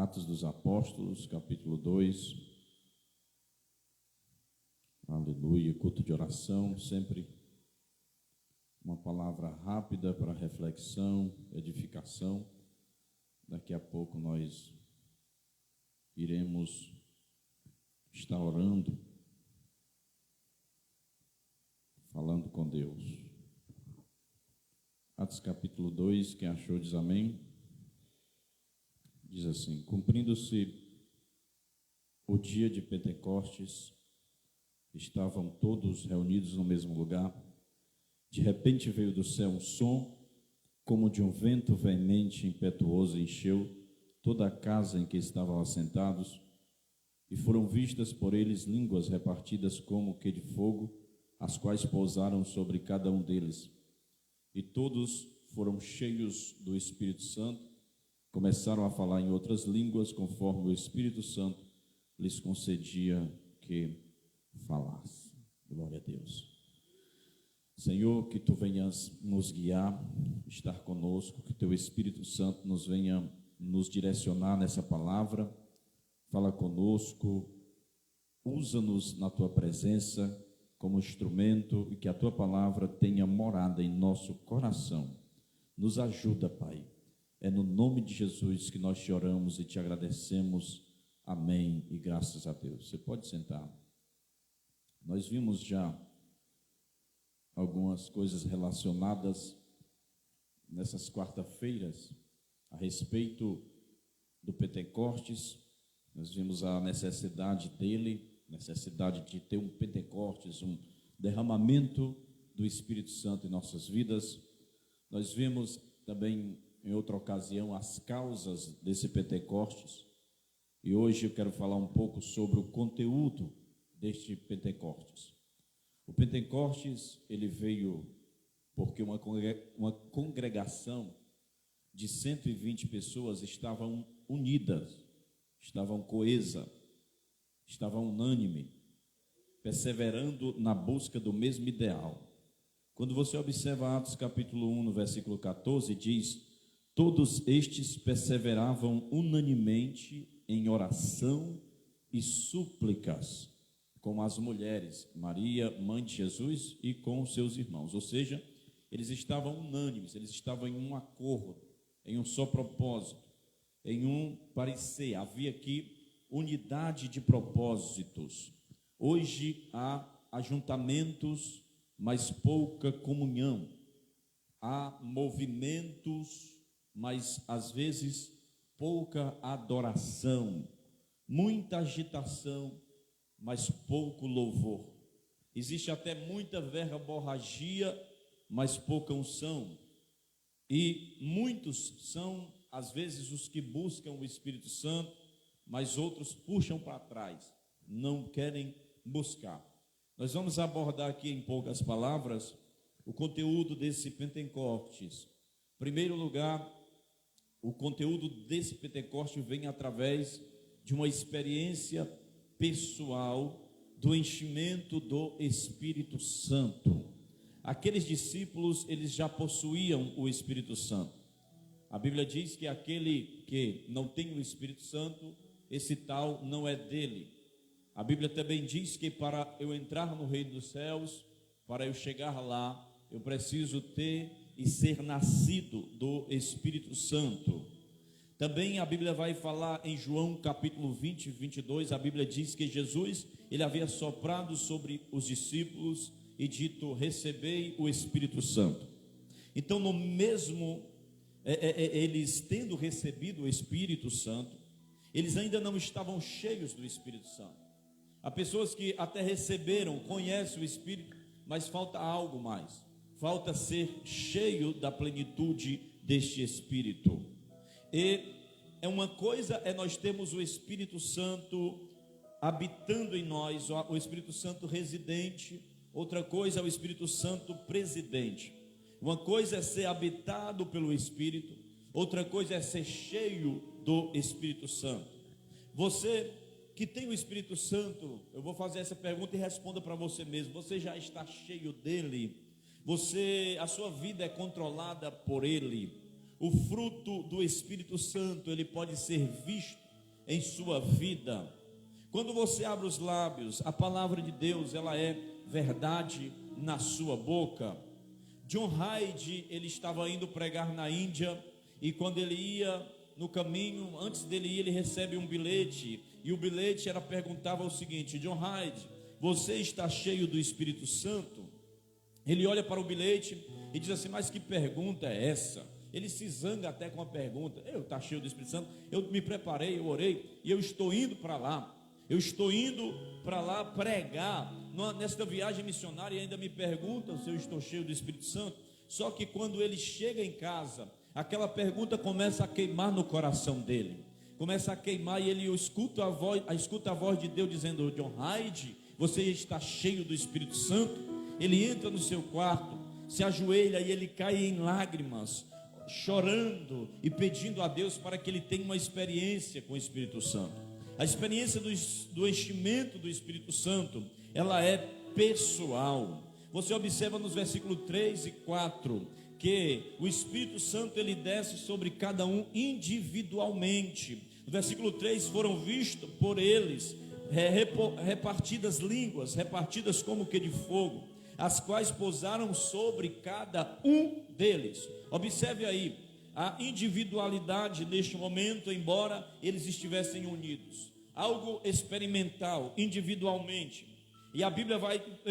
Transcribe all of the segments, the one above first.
Atos dos Apóstolos, capítulo 2. Aleluia, culto de oração, sempre uma palavra rápida para reflexão, edificação. Daqui a pouco nós iremos estar orando, falando com Deus. Atos capítulo 2, quem achou diz amém. Diz assim: cumprindo-se o dia de Pentecostes, estavam todos reunidos no mesmo lugar. De repente veio do céu um som, como de um vento veemente e impetuoso, encheu toda a casa em que estavam assentados, e foram vistas por eles línguas repartidas como que de fogo, as quais pousaram sobre cada um deles. E todos foram cheios do Espírito Santo, começaram a falar em outras línguas, conforme o Espírito Santo lhes concedia que falasse. Glória a Deus. Senhor, que Tu venhas nos guiar, estar conosco, que Teu Espírito Santo nos venha nos direcionar nessa palavra. Fala conosco, usa-nos na Tua presença como instrumento e que a Tua palavra tenha morada em nosso coração. Nos ajuda, Pai. É no nome de Jesus que nós te oramos e te agradecemos. Amém e graças a Deus. Você pode sentar. Nós vimos já algumas coisas relacionadas nessas quarta-feiras a respeito do Pentecostes. Nós vimos a necessidade dele, necessidade de ter um Pentecostes, um derramamento do Espírito Santo em nossas vidas. Nós vimos também em outra ocasião as causas desse Pentecostes, e hoje eu quero falar um pouco sobre o conteúdo deste Pentecostes. O Pentecostes, ele veio porque uma congregação de 120 pessoas estavam unidas, estavam coesas, estavam unânime, perseverando na busca do mesmo ideal. Quando você observa Atos capítulo 1, no versículo 14, diz: todos estes perseveravam unanimemente em oração e súplicas com as mulheres, Maria, mãe de Jesus, e com os seus irmãos. Ou seja, eles estavam unânimes, eles estavam em um acordo, em um só propósito, em um parecer. Havia aqui unidade de propósitos. Hoje há ajuntamentos, mas pouca comunhão. Há movimentos, mas às vezes pouca adoração. Muita agitação, mas pouco louvor. Existe até muita verborragia, mas pouca unção. E muitos são, às vezes, os que buscam o Espírito Santo, mas outros puxam para trás, não querem buscar. Nós vamos abordar aqui em poucas palavras o conteúdo desse Pentecostes. Em primeiro lugar, o conteúdo desse Pentecostes vem através de uma experiência pessoal do enchimento do Espírito Santo. Aqueles discípulos, eles já possuíam o Espírito Santo. A Bíblia diz que aquele que não tem o Espírito Santo, esse tal não é dele. A Bíblia também diz que para eu entrar no reino dos céus, para eu chegar lá, eu preciso ter e ser nascido do Espírito Santo. Também a Bíblia vai falar em João capítulo 20, 22, a Bíblia diz que Jesus, ele havia soprado sobre os discípulos e dito: recebei o Espírito Santo. Então, no mesmo, eles tendo recebido o Espírito Santo, eles ainda não estavam cheios do Espírito Santo. Há pessoas que até receberam, conhecem o Espírito, mas falta algo mais. Falta ser cheio da plenitude deste Espírito. E uma coisa é nós termos o Espírito Santo habitando em nós, o Espírito Santo residente. Outra coisa é o Espírito Santo presidente. Uma coisa é ser habitado pelo Espírito, outra coisa é ser cheio do Espírito Santo. Você que tem o Espírito Santo, eu vou fazer essa pergunta e responda para você mesmo: você já está cheio dele? A sua vida é controlada por ele? O fruto do Espírito Santo, ele pode ser visto em sua vida. Quando você abre os lábios, a palavra de Deus, ela é verdade na sua boca. John Hyde, ele estava indo pregar na Índia, e quando ele ia no caminho, antes dele ir, ele recebe um bilhete, e o bilhete perguntava o seguinte: John Hyde, você está cheio do Espírito Santo? Ele olha para o bilhete e diz assim: mas que pergunta é essa? Ele se zanga até com a pergunta. Eu estou cheio do Espírito Santo, eu me preparei, eu orei, e eu estou indo para lá. Eu estou indo para lá pregar nesta viagem missionária, e ainda me perguntam se eu estou cheio do Espírito Santo. Só que quando ele chega em casa, aquela pergunta começa a queimar no coração dele. Começa a queimar, e ele escuta a voz de Deus dizendo: John Hyde, você está cheio do Espírito Santo? Ele entra no seu quarto, se ajoelha e ele cai em lágrimas, chorando e pedindo a Deus para que ele tenha uma experiência com o Espírito Santo. A experiência do enchimento do Espírito Santo, ela é pessoal. Você observa nos versículos 3 e 4 que o Espírito Santo, ele desce sobre cada um individualmente. No versículo 3, foram vistos por eles repartidas línguas, repartidas como que de fogo, as quais pousaram sobre cada um deles. Observe aí a individualidade neste momento, embora eles estivessem unidos, algo experimental, individualmente. E a Bíblia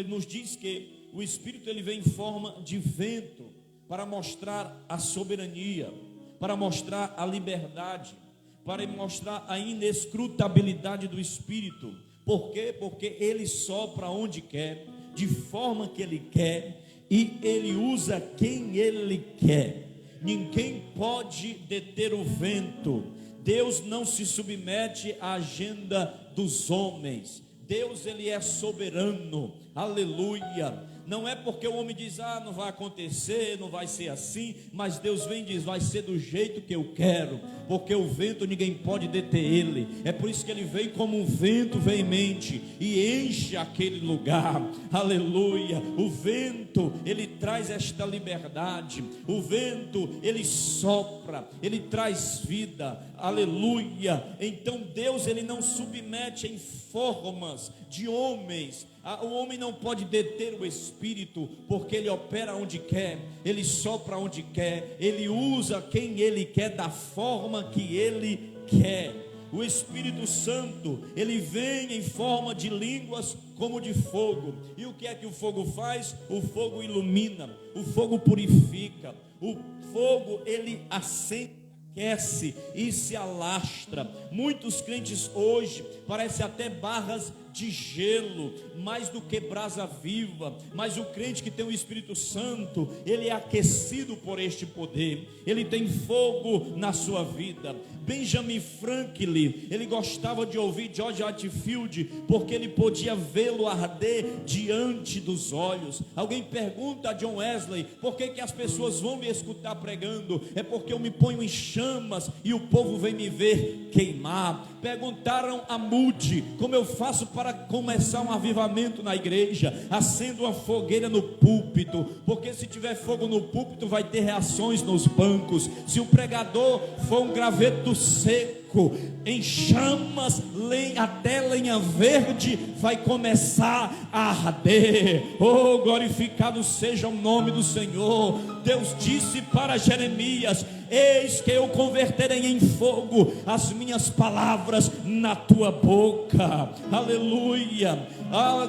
nos diz que o Espírito, ele vem em forma de vento, para mostrar a soberania, para mostrar a liberdade, para mostrar a inescrutabilidade do Espírito. Por quê? Porque ele sopra onde quer, de forma que ele quer, e ele usa quem ele quer. Ninguém pode deter o vento. Deus não se submete à agenda dos homens. Deus, ele é soberano. Aleluia. Não é porque o homem diz: não vai acontecer, não vai ser assim, mas Deus vem e diz: vai ser do jeito que eu quero, porque o vento ninguém pode deter ele. É por isso que ele vem como um vento veemente e enche aquele lugar. Aleluia. O vento, ele traz esta liberdade. O vento, ele sopra, ele traz vida. Aleluia. Então Deus, ele não submete em formas de homens. O homem não pode deter o Espírito, porque ele opera onde quer, ele sopra onde quer, ele usa quem ele quer, da forma que ele quer. O Espírito Santo, ele vem em forma de línguas como de fogo. E o que é que o fogo faz? O fogo ilumina, o fogo purifica, o fogo, ele acende, aquece e se alastra. Muitos crentes hoje parecem até barras de gelo, mais do que brasa viva. Mas o crente que tem o Espírito Santo, ele é aquecido por este poder, ele tem fogo na sua vida. Benjamin Franklin, ele gostava de ouvir George Whitefield, porque ele podia vê-lo arder diante dos olhos. Alguém pergunta a John Wesley: por que as pessoas vão me escutar pregando? É porque eu me ponho em chamas e o povo vem me ver queimar. Perguntaram a Moody: como eu faço para começar um avivamento na igreja? Acendo uma fogueira no púlpito, porque se tiver fogo no púlpito vai ter reações nos bancos. Se o pregador for um graveto seco, em chamas, até lenha verde vai começar a arder. Oh, glorificado seja o nome do Senhor. Deus disse para Jeremias: eis que eu converterei em fogo as minhas palavras na tua boca. Aleluia.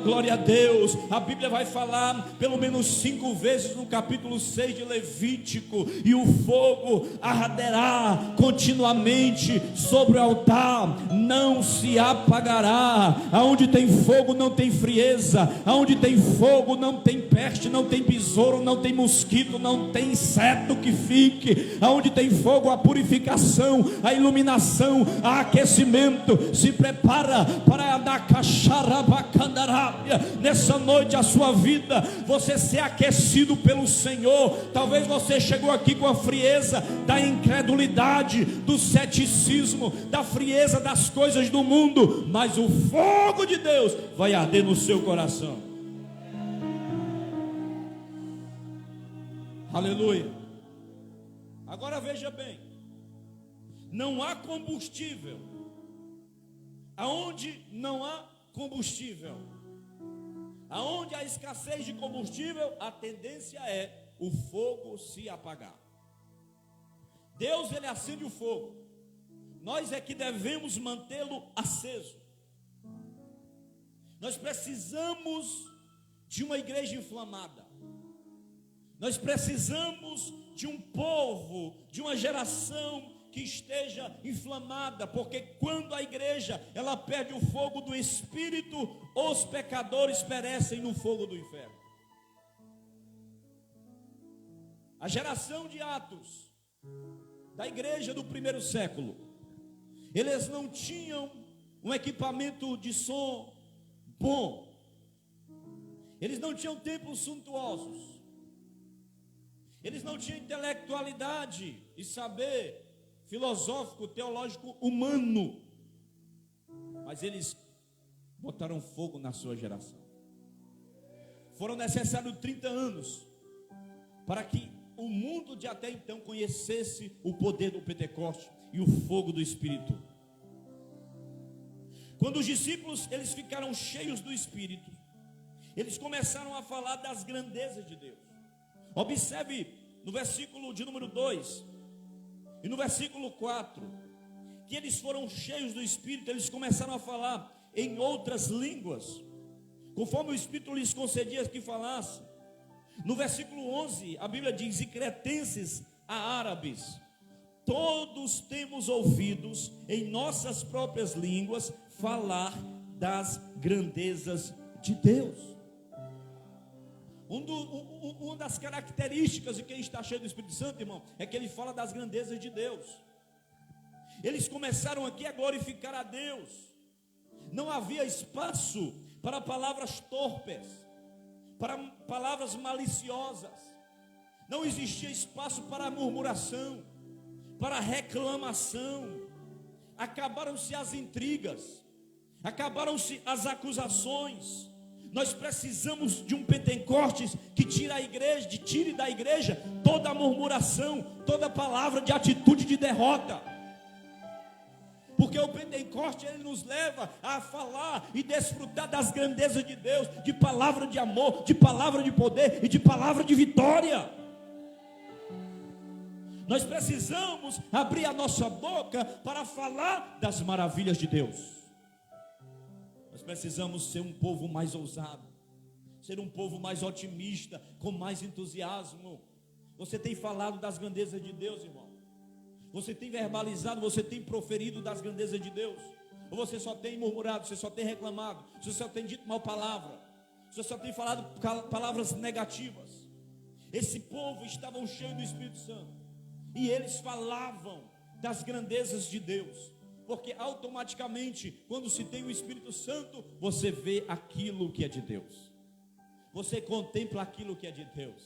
Glória a Deus. A Bíblia vai falar pelo menos 5 vezes no capítulo 6 de Levítico: e o fogo arderá continuamente sobre o altar, não se apagará. Aonde tem fogo não tem frieza, aonde tem fogo não tem peste, não tem besouro, não tem mosquito, não tem inseto que fique. Aonde tem fogo, a purificação, a iluminação, a aquecimento. Se prepara para andar cacharabacana. Nessa noite a sua vida, você ser aquecido pelo Senhor. Talvez você chegou aqui com a frieza da incredulidade, do ceticismo, da frieza das coisas do mundo, mas o fogo de Deus vai arder no seu coração. Aleluia. Agora veja bem, não há combustível Aonde não há combustível, aonde há escassez de combustível, a tendência é o fogo se apagar. Deus, ele acende o fogo, nós é que devemos mantê-lo aceso. Nós precisamos de uma igreja inflamada, nós precisamos de um povo, de uma geração que esteja inflamada, porque quando a igreja ela perde o fogo do Espírito, os pecadores perecem no fogo do inferno. A geração de Atos, da igreja do primeiro século, eles não tinham um equipamento de som bom, eles não tinham templos suntuosos, eles não tinham intelectualidade e saber filosófico, teológico, humano, mas eles botaram fogo na sua geração. Foram necessários 30 anos para que o mundo de até então conhecesse o poder do Pentecoste e o fogo do Espírito. Quando os discípulos eles ficaram cheios do Espírito, eles começaram a falar das grandezas de Deus. Observe no versículo de número 2 e no versículo 4, que eles foram cheios do Espírito, eles começaram a falar em outras línguas, conforme o Espírito lhes concedia que falasse. No versículo 11, a Bíblia diz: e cretenses a árabes, todos temos ouvidos em nossas próprias línguas falar das grandezas de Deus. Uma das características de quem está cheio do Espírito Santo, irmão, é que ele fala das grandezas de Deus. Eles começaram aqui a glorificar a Deus. Não havia espaço para palavras torpes, para palavras maliciosas. Não existia espaço para murmuração, para reclamação. Acabaram-se as intrigas, acabaram-se as acusações. Nós precisamos de um Pentecostes que tire da igreja toda a murmuração, toda palavra de atitude de derrota. Porque o Pentecostes ele nos leva a falar e desfrutar das grandezas de Deus, de palavra de amor, de palavra de poder e de palavra de vitória. Nós precisamos abrir a nossa boca para falar das maravilhas de Deus. Nós precisamos ser um povo mais ousado, ser um povo mais otimista, com mais entusiasmo. Você tem falado das grandezas de Deus, irmão? Você tem verbalizado, você tem proferido das grandezas de Deus? Ou você só tem murmurado, você só tem reclamado, você só tem dito mal palavra, você só tem falado palavras negativas? Esse povo estava cheio do Espírito Santo e eles falavam das grandezas de Deus. Porque automaticamente, quando se tem o Espírito Santo, você vê aquilo que é de Deus, você contempla aquilo que é de Deus,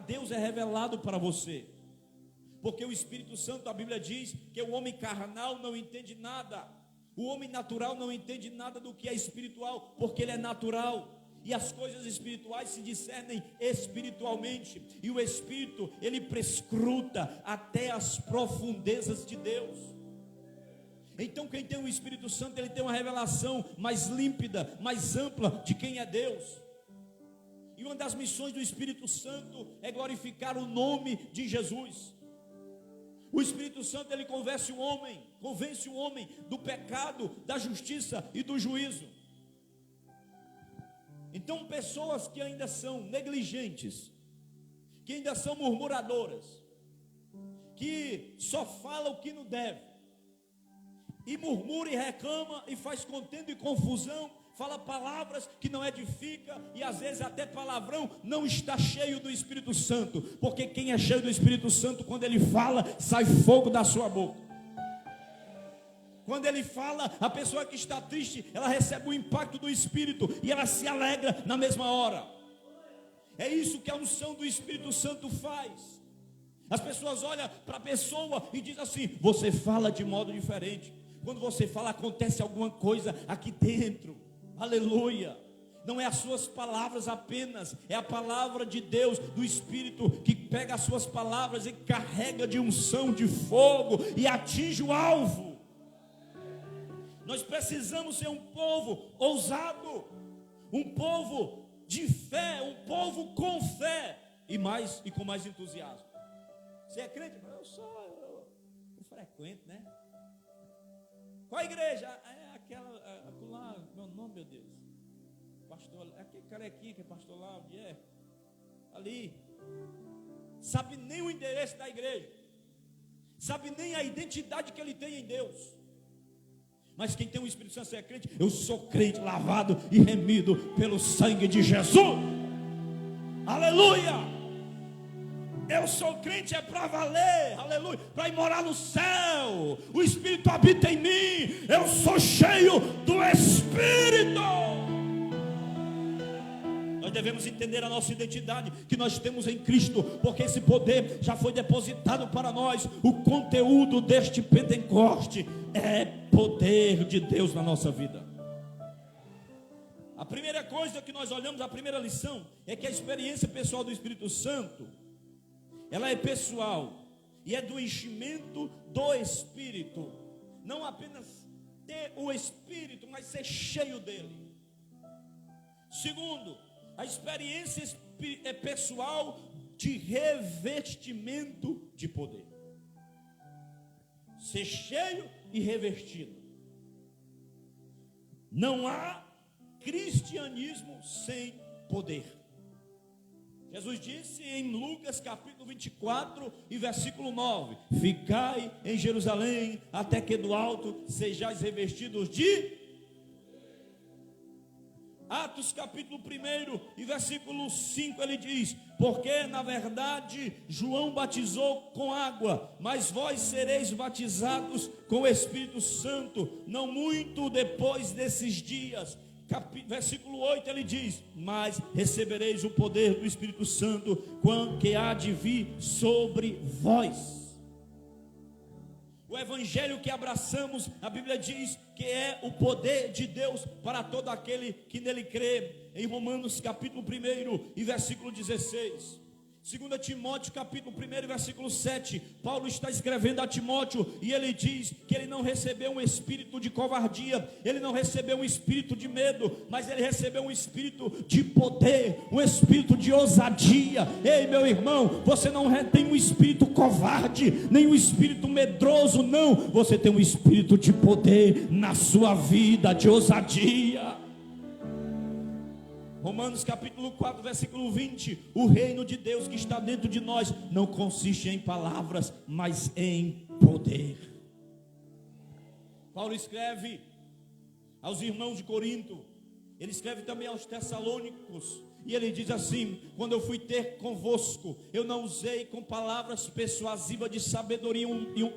Deus é revelado para você. Porque o Espírito Santo, a Bíblia diz que o homem carnal não entende nada, o homem natural não entende nada do que é espiritual, porque ele é natural. E as coisas espirituais se discernem espiritualmente. E o Espírito, ele prescruta até as profundezas de Deus. Então quem tem o Espírito Santo, ele tem uma revelação mais límpida, mais ampla de quem é Deus. E uma das missões do Espírito Santo é glorificar o nome de Jesus. O Espírito Santo, ele convence o homem do pecado, da justiça e do juízo. Então pessoas que ainda são negligentes, que ainda são murmuradoras, que só falam o que não deve, e murmura e reclama e faz contenda e confusão, fala palavras que não edifica, e às vezes até palavrão, não está cheio do Espírito Santo. Porque quem é cheio do Espírito Santo, quando ele fala, sai fogo da sua boca. Quando ele fala, a pessoa que está triste, ela recebe o impacto do Espírito e ela se alegra na mesma hora. É isso que a unção do Espírito Santo faz. As pessoas olham para a pessoa e dizem assim: você fala de modo diferente. Quando você fala, acontece alguma coisa aqui dentro. Aleluia. Não é as suas palavras apenas, é a palavra de Deus, do Espírito, que pega as suas palavras e carrega de unção, de fogo, e atinge o alvo. Nós precisamos ser um povo ousado, um povo de fé, um povo com fé e com mais entusiasmo. Você é crente? Eu frequento, né? Qual a igreja? É aquela lá, meu nome, meu Deus. Pastor, é aquele carequinha que é pastor lá, onde é? Ali. Sabe nem o endereço da igreja. Sabe nem a identidade que ele tem em Deus. Mas quem tem o Espírito Santo é crente. Eu sou crente, lavado e remido pelo sangue de Jesus. Aleluia! Eu sou crente é para valer, aleluia, para ir morar no céu. O Espírito habita em mim. Eu sou cheio do Espírito. Nós devemos entender a nossa identidade que nós temos em Cristo, porque esse poder já foi depositado para nós. O conteúdo deste Pentecoste é poder de Deus na nossa vida. A primeira coisa que nós olhamos, a primeira lição, é que a experiência pessoal do Espírito Santo, ela é pessoal e é do enchimento do Espírito. Não apenas ter o Espírito, mas ser cheio dele. Segundo, a experiência é pessoal de revestimento de poder. Ser cheio e revestido. Não há cristianismo sem poder. Jesus disse em Lucas capítulo 24 e versículo 9: ficai em Jerusalém até que do alto sejais revestidos de... Atos capítulo 1 e versículo 5 ele diz: porque na verdade João batizou com água, mas vós sereis batizados com o Espírito Santo não muito depois desses dias. Versículo 8 ele diz: mas recebereis o poder do Espírito Santo quando que há de vir sobre vós. O evangelho que abraçamos, a Bíblia diz que é o poder de Deus para todo aquele que nele crê. Em Romanos capítulo 1 e versículo 16. 2 Timóteo capítulo 1 e versículo 7, Paulo está escrevendo a Timóteo e ele diz que ele não recebeu um espírito de covardia, ele não recebeu um espírito de medo, mas ele recebeu um espírito de poder, um espírito de ousadia. Ei, meu irmão, você não tem um espírito covarde, nem um espírito medroso, não, você tem um espírito de poder na sua vida, de ousadia. Romanos capítulo 4, versículo 20: o reino de Deus que está dentro de nós não consiste em palavras, mas em poder. Paulo escreve aos irmãos de Corinto, ele escreve também aos Tessalônicos, e ele diz assim: quando eu fui ter convosco, eu não usei com palavras persuasivas de sabedoria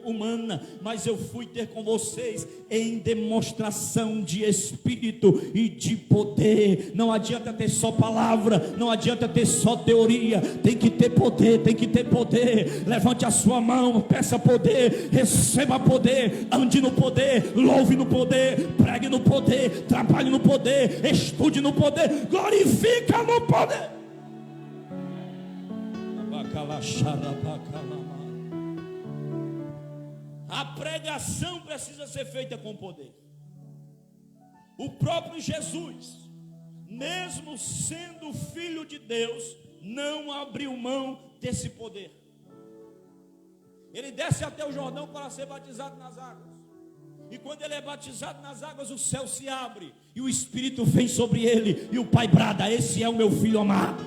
humana, mas eu fui ter com vocês em demonstração de espírito e de poder. Não adianta ter só palavra, não adianta ter só teoria, tem que ter poder, tem que ter poder. Levante a sua mão, peça poder, receba poder, ande no poder, louve no poder, pregue no poder, trabalhe no poder, estude no poder, glorifica no poder. A pregação precisa ser feita com poder. O próprio Jesus, mesmo sendo filho de Deus, não abriu mão desse poder. Ele desce até o Jordão para ser batizado nas águas. E quando ele é batizado nas águas, o céu se abre e o Espírito vem sobre ele, e o Pai brada: esse é o meu filho amado.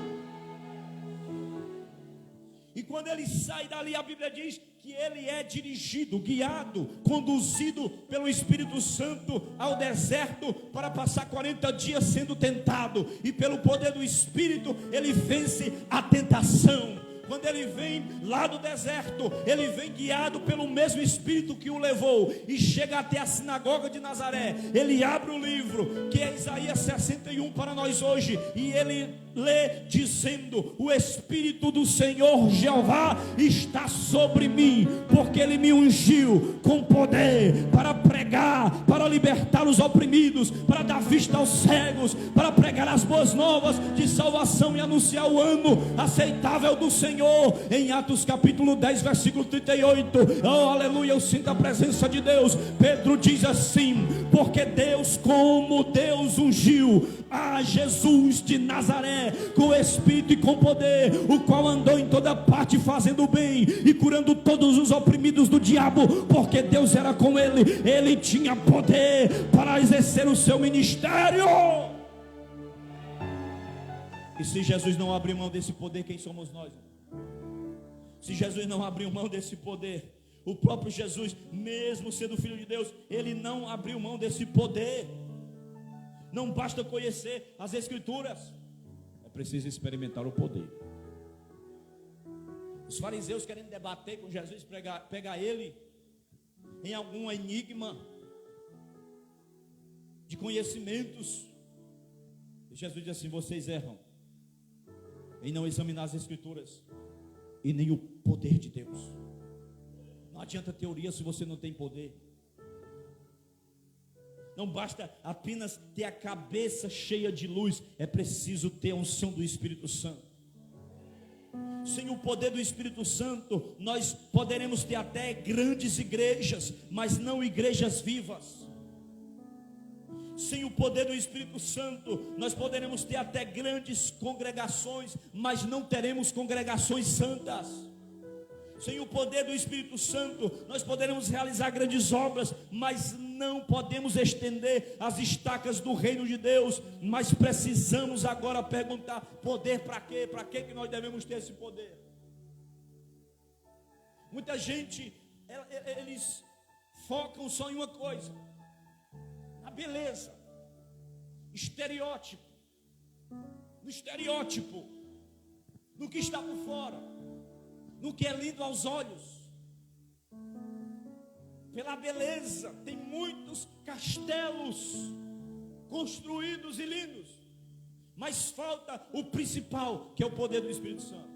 E quando ele sai dali, a Bíblia diz que ele é dirigido, guiado, conduzido pelo Espírito Santo ao deserto para passar 40 dias sendo tentado, e pelo poder do Espírito ele vence a tentação. Quando ele vem lá do deserto, ele vem guiado pelo mesmo Espírito que o levou, e chega até a sinagoga de Nazaré. Ele abre o livro, que é Isaías 61 para nós hoje, e ele lê dizendo: o Espírito do Senhor Jeová está sobre mim, porque ele me ungiu com poder para pregar, para libertar os oprimidos, para dar vista aos cegos, para pregar as boas novas de salvação e anunciar o ano aceitável do Senhor. Em Atos capítulo 10, versículo 38, oh aleluia, eu sinto a presença de Deus. Pedro diz assim: porque Deus, como Deus ungiu a Jesus de Nazaré com espírito e com poder, o qual andou em toda parte fazendo bem e curando todos os oprimidos do diabo, porque Deus era com ele, ele tinha poder para exercer o seu ministério. E se Jesus não abrir mão desse poder, quem somos nós? Se Jesus não abriu mão desse poder, o próprio Jesus, mesmo sendo filho de Deus, ele não abriu mão desse poder. Não basta conhecer as Escrituras, é preciso experimentar o poder. Os fariseus querendo debater com Jesus, pegar ele em algum enigma de conhecimentos. E Jesus diz assim: vocês erram em não examinar as Escrituras e nem o poder de Deus. Não adianta teoria se você não tem poder. Não basta apenas ter a cabeça cheia de luz, é preciso ter a unção do Espírito Santo. Sem o poder do Espírito Santo, nós poderemos ter até grandes igrejas, mas não igrejas vivas. Sem o poder do Espírito Santo, nós poderemos ter até grandes congregações, mas não teremos congregações santas. Sem o poder do Espírito Santo, nós poderemos realizar grandes obras, mas não podemos estender as estacas do reino de Deus. Mas precisamos agora perguntar: poder para quê? Para que nós devemos ter esse poder? Muita gente, eles focam só em uma coisa: na beleza, estereótipo, no estereótipo, no que está por fora, no que é lindo aos olhos. Pela beleza, tem muitos castelos construídos e lindos, mas falta o principal, que é o poder do Espírito Santo.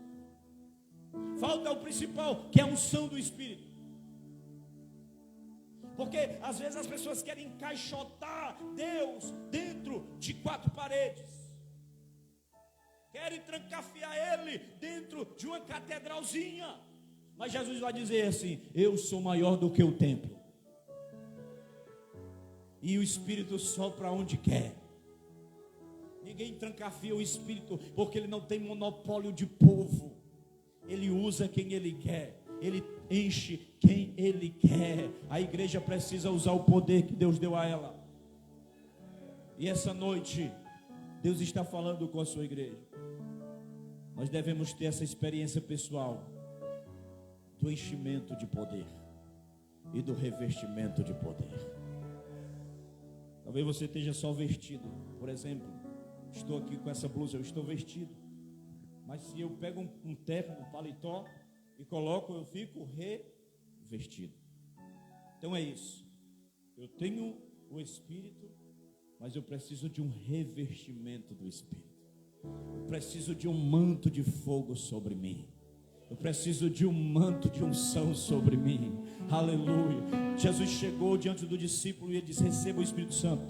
Falta o principal, que é a unção do Espírito. Porque às vezes as pessoas querem encaixotar Deus dentro de quatro paredes, querem trancafiar Ele dentro de uma catedralzinha. Mas Jesus vai dizer assim: eu sou maior do que o templo, e o Espírito sopra onde quer. Ninguém trancafia o Espírito, porque Ele não tem monopólio de povo. Ele usa quem Ele quer, Ele enche quem Ele quer. A igreja precisa usar o poder que Deus deu a ela. E essa noite Deus está falando com a sua igreja. Nós devemos ter essa experiência pessoal do enchimento de poder e do revestimento de poder. Talvez você esteja só vestido. Por exemplo, estou aqui com essa blusa, eu estou vestido. Mas se eu pego um terno, um paletó e coloco, eu fico revestido. Então é isso. Eu tenho o Espírito, mas eu preciso de um revestimento do Espírito. Eu preciso de um manto de fogo sobre mim. Eu preciso de um manto de unção sobre mim. Aleluia. Jesus chegou diante do discípulo e ele disse: receba o Espírito Santo.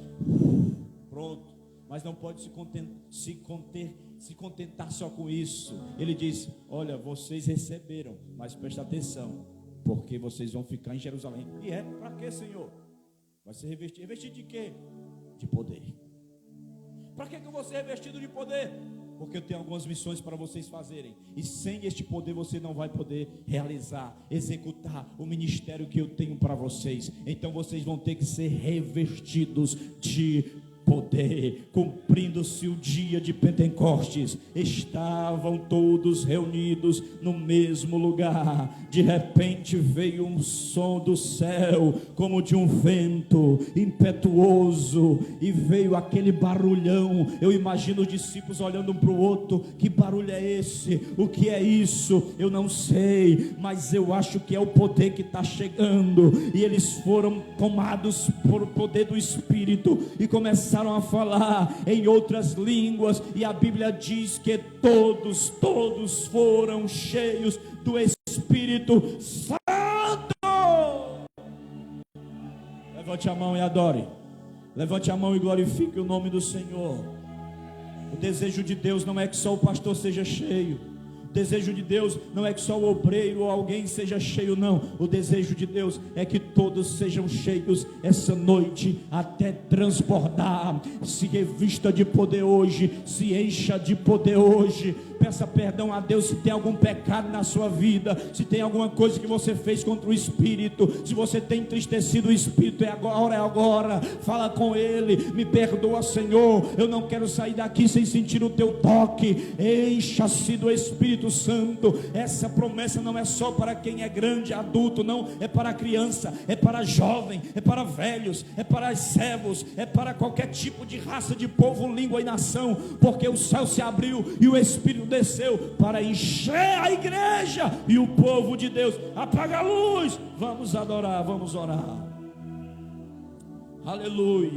Pronto. Mas não pode se contentar só com isso. Ele diz: olha, vocês receberam, mas presta atenção, porque vocês vão ficar em Jerusalém. E é para quê, Senhor? Vai ser revestido. Revestido de quê? De poder. Para que eu vou ser revestido de poder? Porque eu tenho algumas missões para vocês fazerem. E sem este poder você não vai poder realizar, executar o ministério que eu tenho para vocês. Então vocês vão ter que ser revestidos de poder. Cumprindo-se o dia de Pentecostes, estavam todos reunidos no mesmo lugar. De repente veio um som do céu, como de um vento impetuoso, e veio aquele barulhão. Eu imagino os discípulos olhando um para o outro: que barulho é esse? O que é isso? Eu não sei, mas eu acho que é o poder que está chegando. E eles foram tomados por poder do Espírito e começaram a falar em outras línguas, e a Bíblia diz que todos foram cheios do Espírito Santo. Levante a mão e adore. Levante a mão e glorifique o nome do Senhor. O desejo de Deus não é que só o pastor seja cheio. O desejo de Deus não é que só o obreiro ou alguém seja cheio, não. O desejo de Deus é que todos sejam cheios essa noite até transbordar. Se revista de poder hoje, se encha de poder hoje. Peça perdão a Deus se tem algum pecado na sua vida, se tem alguma coisa que você fez contra o Espírito, se você tem entristecido o Espírito, é agora. Fala com Ele, me perdoa, Senhor, eu não quero sair daqui sem sentir o teu toque. Encha-se do Espírito Santo. Essa promessa não é só para quem é grande, adulto, não, é para criança, é para jovem, é para velhos, é para servos, é para qualquer tipo de raça, de povo, língua e nação, porque o céu se abriu e o Espírito desceu para encher a igreja e o povo de Deus. Apaga a luz, vamos adorar, vamos orar. Aleluia.